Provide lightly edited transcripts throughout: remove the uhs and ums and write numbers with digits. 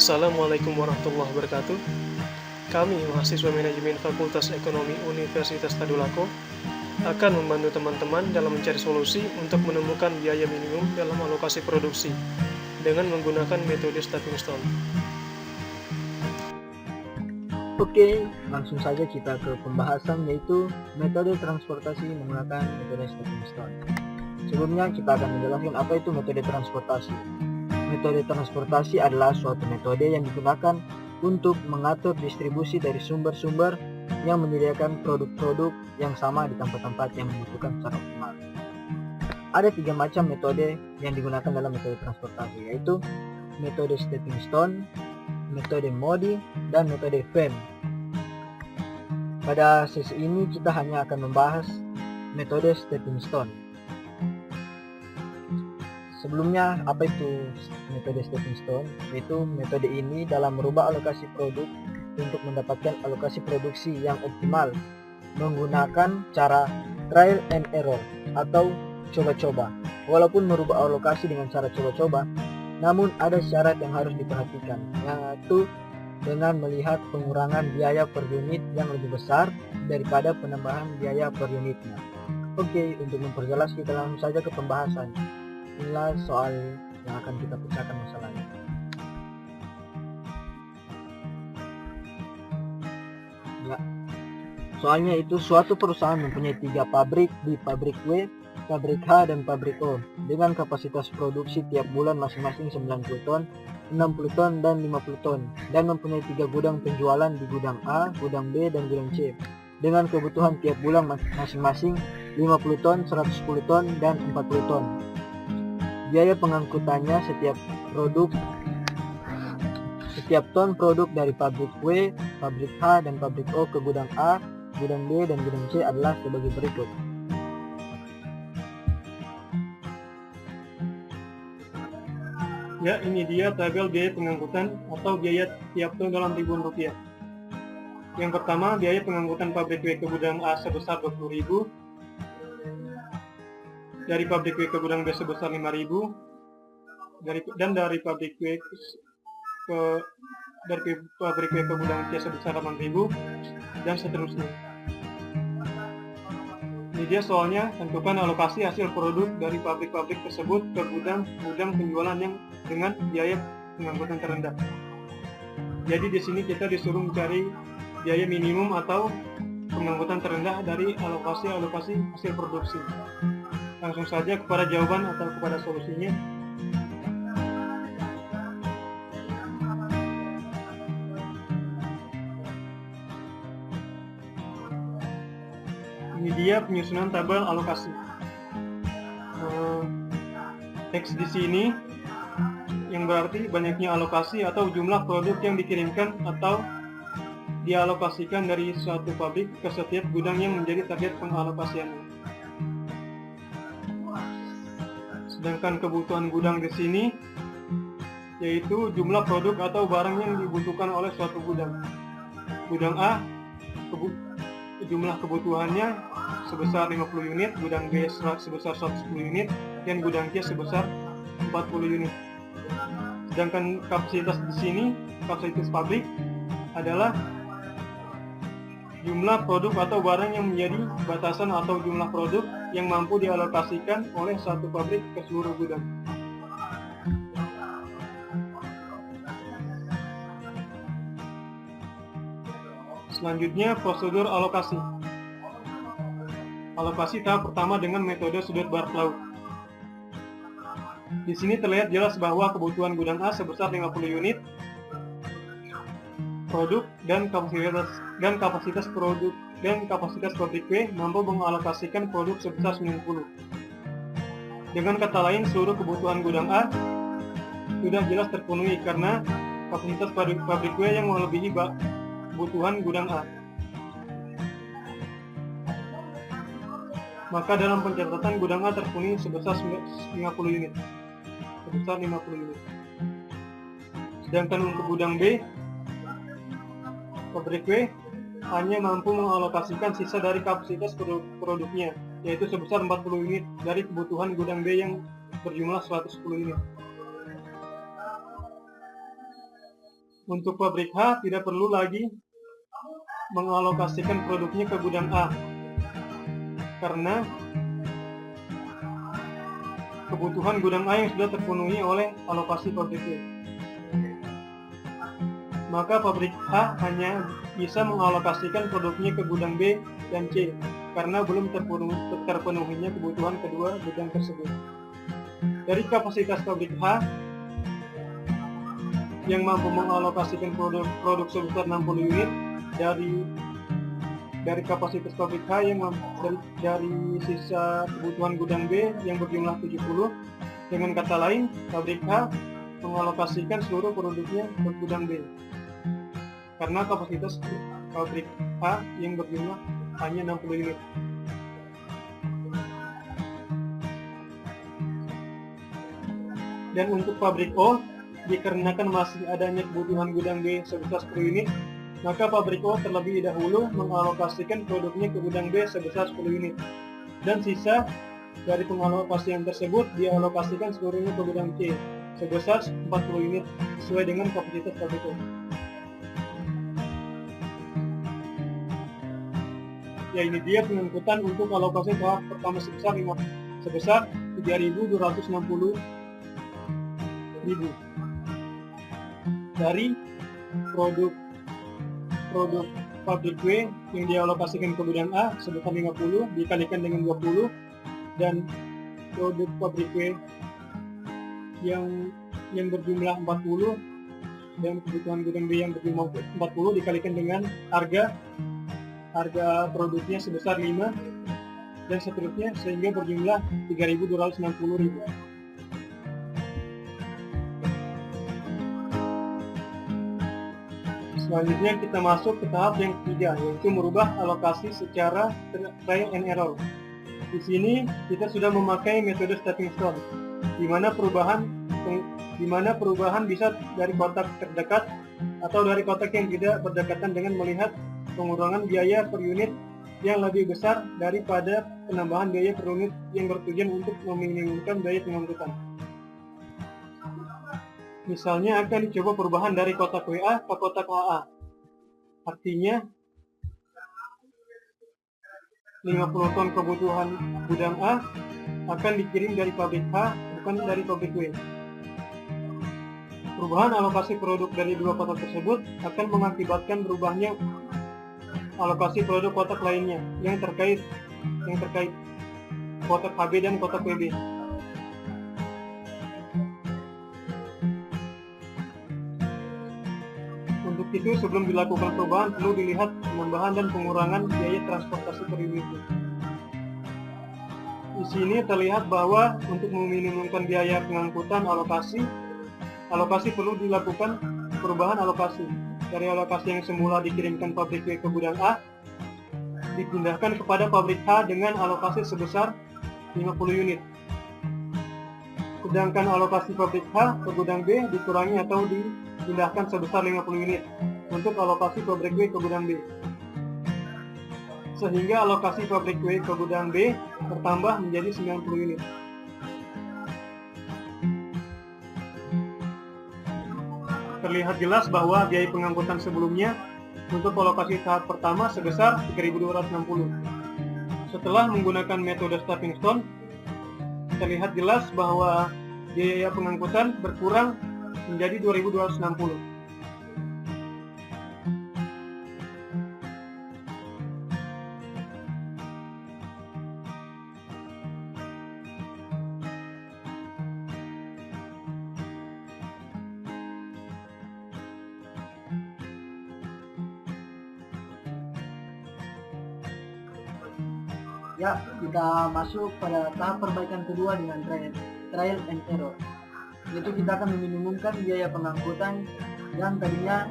Assalamualaikum warahmatullahi wabarakatuh. Kami, mahasiswa manajemen Fakultas Ekonomi Universitas Tadulako, akan membantu teman-teman dalam mencari solusi untuk menemukan biaya minimum dalam alokasi produksi dengan menggunakan metode stepping stone. Oke, langsung saja kita ke pembahasan, yaitu metode transportasi menggunakan metode stepping stone. Sebelumnya kita akan menjelaskan apa itu metode transportasi. Metode transportasi adalah suatu metode yang digunakan untuk mengatur distribusi dari sumber-sumber yang menyediakan produk-produk yang sama di tempat-tempat yang membutuhkan secara optimal. Ada 3 macam metode yang digunakan dalam metode transportasi, yaitu metode stepping stone, metode Modi, dan metode Venn. Pada sesi ini kita hanya akan membahas metode stepping stone. Sebelumnya, apa itu metode stepping stone? Yaitu metode ini dalam merubah alokasi produk untuk mendapatkan alokasi produksi yang optimal menggunakan cara trial and error atau coba-coba. Walaupun merubah alokasi dengan cara coba-coba, namun ada syarat yang harus diperhatikan, yaitu dengan melihat pengurangan biaya per unit yang lebih besar daripada penambahan biaya per unitnya. Oke, untuk memperjelas kita langsung saja ke pembahasan. Inilah soal yang akan kita pecahkan masalahnya. Ya, soalnya itu suatu perusahaan mempunyai 3 pabrik di pabrik W, pabrik H, dan pabrik O dengan kapasitas produksi tiap bulan masing-masing 90 ton, 60 ton, dan 50 ton, dan mempunyai 3 gudang penjualan di gudang A, gudang B, dan gudang C dengan kebutuhan tiap bulan masing-masing 50 ton, 110 ton, dan 40 ton. Biaya pengangkutannya setiap ton produk dari pabrik W, pabrik H, dan pabrik O ke gudang A, gudang B, dan gudang C adalah sebagai berikut. Ya, ini dia tabel biaya pengangkutan atau biaya tiap ton dalam ribuan rupiah. Yang pertama, biaya pengangkutan pabrik W ke gudang A sebesar 20.000, dari pabrik W ke gudang B sebesar 5.000, dan dari pabrik W ke gudang C sebesar 8.000, dan seterusnya. Ini dia soalnya, tentukan alokasi hasil produk dari pabrik-pabrik tersebut ke gudang penjualan yang dengan biaya pengangkutan terendah. Jadi di sini kita disuruh mencari biaya minimum atau pengangkutan terendah dari alokasi hasil produksi. Langsung saja kepada jawaban atau kepada solusinya. Ini dia penyusunan tabel alokasi. Teks di sini yang berarti banyaknya alokasi atau jumlah produk yang dikirimkan atau dialokasikan dari suatu pabrik ke setiap gudang yang menjadi target pengalokasiannya. Sedangkan kebutuhan gudang di sini yaitu jumlah produk atau barang yang dibutuhkan oleh suatu gudang. Gudang A jumlah kebutuhannya sebesar 50 unit, gudang B sebesar 110 unit, dan gudang C sebesar 40 unit. Sedangkan kapasitas di sini, kapasitas pabrik adalah jumlah produk atau barang yang menjadi batasan atau jumlah produk yang mampu dialokasikan oleh satu pabrik ke seluruh gudang. Selanjutnya, prosedur alokasi. Alokasi tahap pertama dengan metode sudut barat laut. Di sini terlihat jelas bahwa kebutuhan gudang A sebesar 50 unit produk dan kapasitas pabrik W mampu mengalokasikan produk sebesar 90. Dengan kata lain, seluruh kebutuhan gudang A sudah jelas terpenuhi karena kapasitas pabrik W yang melebihi kebutuhan gudang A. Maka dalam pencatatan gudang A terpenuhi sebesar 50 unit. Sedangkan untuk gudang B, pabrik W hanya mampu mengalokasikan sisa dari kapasitas produknya, yaitu sebesar 40 unit dari kebutuhan gudang B yang berjumlah 110 unit. Untuk pabrik H tidak perlu lagi mengalokasikan produknya ke gudang A karena kebutuhan gudang A yang sudah terpenuhi oleh alokasi pabrik B. Maka pabrik A hanya bisa mengalokasikan produknya ke gudang B dan C karena belum terpenuhinya kebutuhan kedua gudang tersebut. Dari kapasitas pabrik H yang mampu mengalokasikan produk sebesar 60 unit dari kapasitas pabrik H yang dari sisa kebutuhan gudang B yang berjumlah 70. Dengan kata lain, pabrik H mengalokasikan seluruh produknya ke gudang B karena kapasitas pabrik H yang berjumlah hanya 60 unit. Dan untuk pabrik O, dikarenakan masih adanya kebutuhan gudang B sebesar 10 unit, maka pabrik O terlebih dahulu mengalokasikan produknya ke gudang B sebesar 10 unit. Dan sisa dari pengalokasian tersebut dialokasikan seluruhnya ke gudang C sebesar 40 unit sesuai dengan kapasitas pabrik O. Ya, ini dia pengangkutan untuk alokasi tahap pertama sebesar 3.260.000 dari produk pabrik W yang dialokasikan ke gudang A sebesar 50 dikalikan dengan 20 dan produk pabrik W yang berjumlah 40 dan kebutuhan gudang B yang berjumlah 40 dikalikan dengan harga produknya sebesar 5 dan seterusnya sehingga berjumlah 3.260.000. Selanjutnya kita masuk ke tahap yang ketiga, yaitu merubah alokasi secara trial and error. Di sini kita sudah memakai metode stepping stone, di mana perubahan bisa dari kotak terdekat atau dari kotak yang tidak berdekatan dengan melihat pengurangan biaya per unit yang lebih besar daripada penambahan biaya per unit yang bertujuan untuk meminimumkan biaya pengangkutan. Misalnya akan dicoba perubahan dari kotak WA ke kotak AA. Artinya 50 ton kebutuhan gudang A akan dikirim dari pabrik H, bukan dari pabrik W. Perubahan alokasi produk dari dua kotak tersebut akan mengakibatkan berubahnya alokasi produk kotak lainnya yang terkait kotak HB dan kotak WB. Untuk itu, sebelum dilakukan perubahan perlu dilihat penambahan dan pengurangan biaya transportasi per unitnya. Di sini terlihat bahwa untuk meminimumkan biaya pengangkutan alokasi perlu dilakukan perubahan alokasi. Dari alokasi yang semula dikirimkan pabrik B ke gudang A dipindahkan kepada pabrik H dengan alokasi sebesar 50 unit. Sedangkan alokasi pabrik H ke gudang B dikurangi atau dipindahkan sebesar 50 unit untuk alokasi pabrik B ke gudang B. Sehingga alokasi pabrik W ke gudang B bertambah menjadi 90 unit. Terlihat jelas bahwa biaya pengangkutan sebelumnya untuk alokasi tahap pertama sebesar 3.260. Setelah menggunakan metode stepping stone, terlihat jelas bahwa biaya pengangkutan berkurang menjadi 2.260. Ya, kita masuk pada tahap perbaikan kedua dengan trial and error. Yaitu kita akan meminimumkan biaya pengangkutan yang tadinya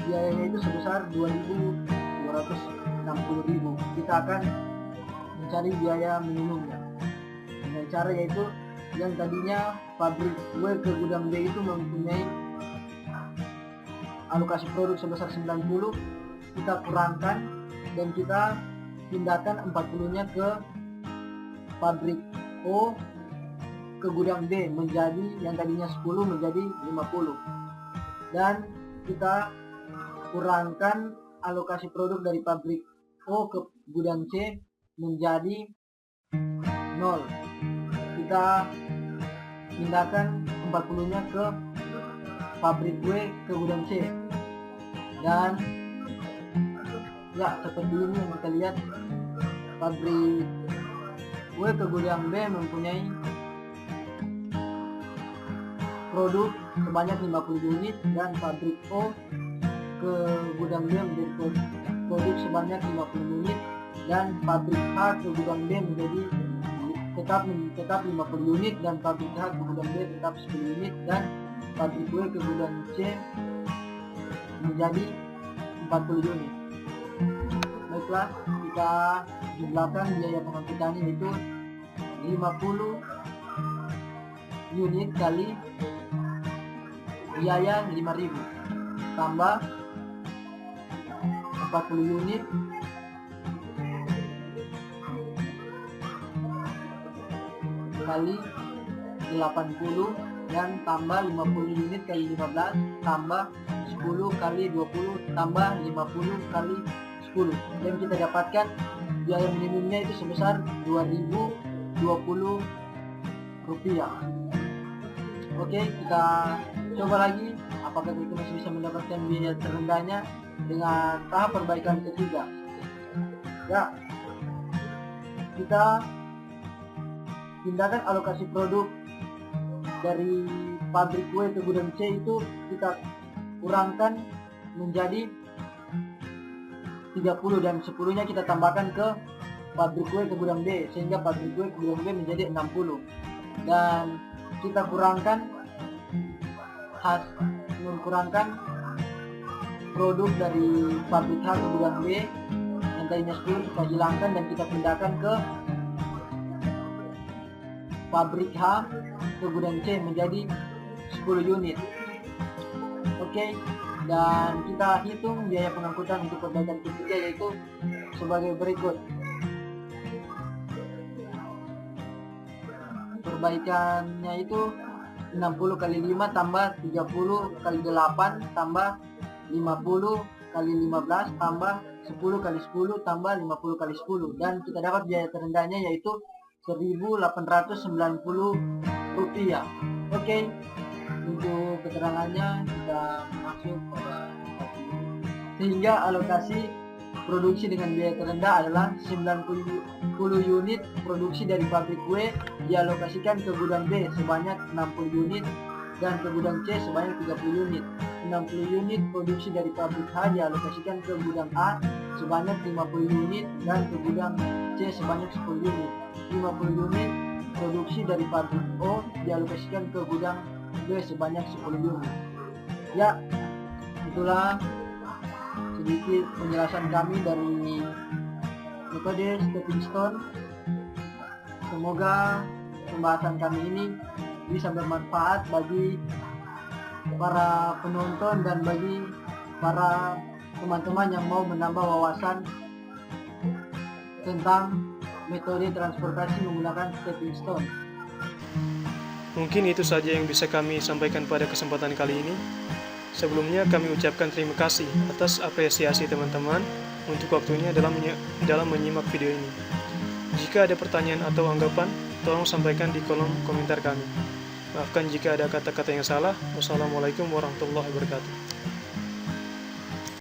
biayanya itu sebesar 2.260.000. Kita akan mencari biaya minimumnya dengan cara yaitu yang tadinya pabrik W ke gudang B itu mempunyai alokasi produk sebesar 90, kita kurangkan dan kita pindahkan 40-nya ke pabrik O ke gudang B menjadi yang tadinya 10 menjadi 50. dan kita kurangkan alokasi produk dari pabrik O ke gudang C menjadi 0. Kita pindahkan 40-nya ke pabrik W ke gudang C, dan ya seperti ini yang kita lihat, pabrik W ke gudang B mempunyai produk sebanyak 50 unit dan pabrik O ke gudang B menjadi produk sebanyak 50 unit dan pabrik H ke gudang B menjadi tetap 50 unit dan pabrik H ke gudang B tetap 10 unit dan pabrik W ke gudang C menjadi 40 unit. Baiklah, kita jumlahkan biaya pengangkutan itu 50 unit kali biaya 5.000 tambah 40 unit kali 80 dan tambah 50 unit kali 15 tambah 10 kali 20 tambah 50 kali 10, dan kita dapatkan biaya minimumnya itu sebesar 2.020 rupiah. Oke, kita coba lagi apakah kita masih bisa mendapatkan biaya terendahnya dengan tahap perbaikan ketiga. Ya, kita pindahkan alokasi produk dari pabrik W ke gudang C itu kita kurangkan menjadi 30 dan 10-nya kita tambahkan ke pabrik W ke gudang B sehingga pabrik W ke gudang B menjadi 60, dan kita kurangkan produk dari pabrik H ke gudang B yang tadinya 10 kita hilangkan dan kita pindahkan ke pabrik H ke gudang C menjadi 10 unit. Oke, dan kita hitung biaya pengangkutan untuk perbaikan ketiga yaitu sebagai berikut. Perbaikannya itu 60 kali 5 tambah 30 kali 8 tambah 50 kali 15 tambah 10 kali 10 tambah 50 kali 10, dan kita dapat biaya terendahnya yaitu 1.890 rupiah. Oke, untuk keterangannya kita masuk pada sehingga alokasi produksi dengan biaya terendah adalah 90 unit produksi dari pabrik W dialokasikan ke gudang B sebanyak 60 unit dan ke gudang C sebanyak 30 unit. 60 unit produksi dari pabrik H dialokasikan ke gudang A sebanyak 50 unit dan ke gudang C sebanyak 10 unit. 50 unit produksi dari pabrik O dialokasikan ke gudang B sebanyak 10 unit. Ya, itulah sedikit penjelasan kami dari metode stepping stone. Semoga pembahasan kami ini bisa bermanfaat bagi para penonton dan bagi para teman-teman yang mau menambah wawasan tentang metode transportasi menggunakan stepping stone. Mungkin itu saja yang bisa kami sampaikan pada kesempatan kali ini. Sebelumnya kami ucapkan terima kasih atas apresiasi teman-teman untuk waktunya dalam menyimak video ini. Jika ada pertanyaan atau anggapan, tolong sampaikan di kolom komentar kami. Maafkan jika ada kata-kata yang salah. Wassalamualaikum warahmatullahi wabarakatuh.